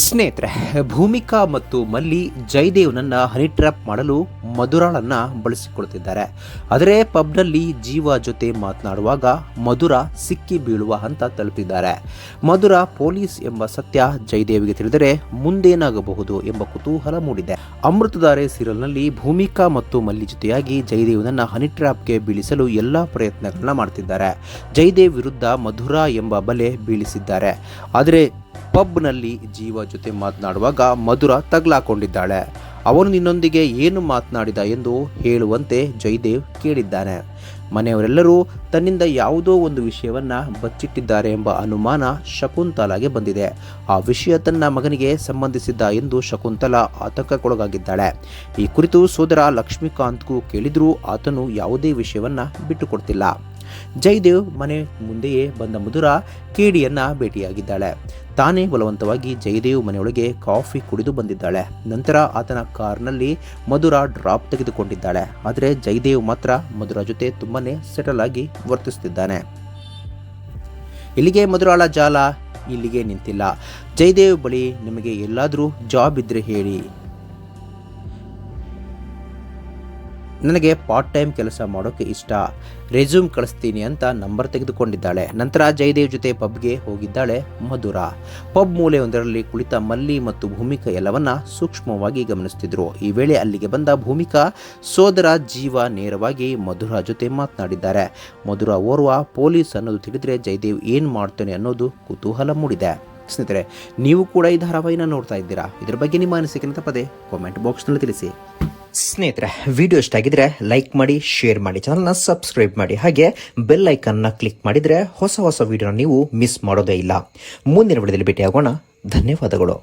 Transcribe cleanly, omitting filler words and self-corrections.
ಸ್ನೇಹಿತರೆ, ಭೂಮಿಕಾ ಮತ್ತು ಮಲ್ಲಿ ಜಯದೇವ್ನನ್ನ ಹನಿ ಟ್ರ್ಯಾಪ್ ಮಾಡಲು ಮಧುರಾಳನ್ನ ಬಳಸಿಕೊಳ್ತಿದ್ದಾರೆ. ಆದರೆ ಪಬ್ನಲ್ಲಿ ಜೀವ ಜೊತೆ ಮಾತನಾಡುವಾಗ ಮಧುರ ಸಿಕ್ಕಿ ಬೀಳುವ ಹಂತ ತಲುಪಿದ್ದಾರೆ. ಮಧುರ ಪೊಲೀಸ್ ಎಂಬ ಸತ್ಯ ಜಯದೇವ್ಗೆ ತಿಳಿದರೆ ಮುಂದೇನಾಗಬಹುದು ಎಂಬ ಕುತೂಹಲ ಮೂಡಿದೆ. ಅಮೃತಧಾರೆ ಸೀರಿಯಲ್ನಲ್ಲಿ ಭೂಮಿಕಾ ಮತ್ತು ಮಲ್ಲಿ ಜೊತೆಯಾಗಿ ಜಯದೇವ್ನನ್ನ ಹನಿ ಟ್ರ್ಯಾಪ್ಗೆ ಬೀಳಿಸಲು ಎಲ್ಲಾ ಪ್ರಯತ್ನಗಳನ್ನ ಮಾಡ್ತಿದ್ದಾರೆ. ಜಯದೇವ್ ವಿರುದ್ಧ ಮಧುರಾ ಎಂಬ ಬಲೆ ಬೀಳಿಸಿದ್ದಾರೆ. ಆದರೆ ಪಬ್ನಲ್ಲಿ ಜೀವ ಜೊತೆ ಮಾತನಾಡುವಾಗ ಮಧುರ ತಗಲಾಕೊಂಡಿದ್ದಾಳೆ. ಅವನು ನಿನ್ನೊಂದಿಗೆ ಏನು ಮಾತನಾಡಿದ ಎಂದು ಹೇಳುವಂತೆ ಜಯದೇವ್ ಕೇಳಿದ್ದಾನೆ. ಮನೆಯವರೆಲ್ಲರೂ ತನ್ನಿಂದ ಯಾವುದೋ ಒಂದು ವಿಷಯವನ್ನ ಬಚ್ಚಿಟ್ಟಿದ್ದಾರೆ ಎಂಬ ಅನುಮಾನ ಶಕುಂತಲಾಗೆ ಬಂದಿದೆ. ಆ ವಿಷಯ ತನ್ನ ಮಗನಿಗೆ ಸಂಬಂಧಿಸಿದ್ದ ಎಂದು ಶಕುಂತಲಾ ಆತಂಕಕ್ಕೊಳಗಾಗಿದ್ದಾಳೆ. ಈ ಕುರಿತು ಸೋದರ ಲಕ್ಷ್ಮೀಕಾಂತ್ಗೂ ಕೇಳಿದ್ರೂ ಆತನು ಯಾವುದೇ ವಿಷಯವನ್ನ ಬಿಟ್ಟುಕೊಡ್ತಿಲ್ಲ. ಜಯದೇವ್ ಮನೆ ಮುಂದೆಯೇ ಬಂದ ಮಧುರ ಕೇಡಿಯನ್ನ ಭೇಟಿಯಾಗಿದ್ದಾಳೆ. ತಾನೇ ಬಲವಂತವಾಗಿ ಜಯದೇವ್ ಮನೆಯೊಳಗೆ ಕಾಫಿ ಕುಡಿದು ಬಂದಿದ್ದಾಳೆ. ನಂತರ ಆತನ ಕಾರ್ನಲ್ಲಿ ಮಧುರ ಡ್ರಾಪ್ ತೆಗೆದುಕೊಂಡಿದ್ದಾಳೆ. ಆದರೆ ಜಯದೇವ್ ಮಾತ್ರ ಮಧುರ ಜೊತೆ ತುಂಬಾನೇ ಸೆಟಲ್ ಆಗಿ ವರ್ತಿಸುತ್ತಿದ್ದಾನೆ. ಇಲ್ಲಿಗೆ ಮಧುರಾಳ ಜಾಲ ಇಲ್ಲಿಗೆ ನಿಂತಿಲ್ಲ. ಜಯದೇವ್ ಬಳಿ ನಿಮಗೆ ಎಲ್ಲಾದರೂ ಜಾಬ್ ಇದ್ರೆ ಹೇಳಿ, ನನಗೆ ಪಾರ್ಟ್ ಟೈಮ್ ಕೆಲಸ ಮಾಡೋಕ್ಕೆ ಇಷ್ಟ, ರೆಸ್ಯೂಮ್ ಕಳಿಸ್ತೀನಿ ಅಂತ ನಂಬರ್ ತೆಗೆದುಕೊಂಡಿದ್ದಾಳೆ. ನಂತರ ಜಯದೇವ್ ಜೊತೆ ಪಬ್ಗೆ ಹೋಗಿದ್ದಾಳೆ ಮಧುರ. ಪಬ್ ಮೂಲೆಯೊಂದರಲ್ಲಿ ಕುಳಿತ ಮಲ್ಲಿ ಮತ್ತು ಭೂಮಿಕಾ ಎಲ್ಲವನ್ನ ಸೂಕ್ಷ್ಮವಾಗಿ ಗಮನಿಸುತ್ತಿದ್ರು. ಈ ವೇಳೆ ಅಲ್ಲಿಗೆ ಬಂದ ಭೂಮಿಕಾ ಸೋದರ ಜೀವ ನೇರವಾಗಿ ಮಧುರ ಜೊತೆ ಮಾತನಾಡಿದ್ದಾರೆ. ಮಧುರ ಓರ್ವ ಪೊಲೀಸ್ ಅನ್ನೋದು ತಿಳಿದ್ರೆ ಜಯದೇವ್ ಏನ್ ಮಾಡ್ತಾನೆ ಅನ್ನೋದು ಕುತೂಹಲ ಮೂಡಿದೆ. ಸ್ನೇಹಿತರೆ, ನೀವು ಕೂಡ ಈ ಧಾರಾವಾಹಿನ ನೋಡ್ತಾ ಇದ್ದೀರಾ? ಇದ್ರ ಬಗ್ಗೆ ನಿಮ್ಮ ಅನಿಸಿಕೆಯನ್ನು ತಪ್ಪದೆ ಕಾಮೆಂಟ್ ಬಾಕ್ಸ್ನಲ್ಲಿ ತಿಳಿಸಿ. ಸ್ನೇಹಿತರೆ, ವಿಡಿಯೋ ಇಷ್ಟ ಆಗಿದ್ರೆ ಲೈಕ್ ಮಾಡಿ, ಶೇರ್ ಮಾಡಿ, ಚಾನಲ್ನ ಸಬ್ಸ್ಕ್ರೈಬ್ ಮಾಡಿ, ಹಾಗೆ ಬೆಲ್ ಐಕನ್ನ ಕ್ಲಿಕ್ ಮಾಡಿದ್ರೆ ಹೊಸ ವಿಡಿಯೋನ ನೀವು ಮಿಸ್ ಮಾಡೋದೇ ಇಲ್ಲ. ಮುಂದಿನ ವಿಡಿಯೋದಲ್ಲಿ ಭೇಟಿಯಾಗೋಣ. ಧನ್ಯವಾದಗಳು.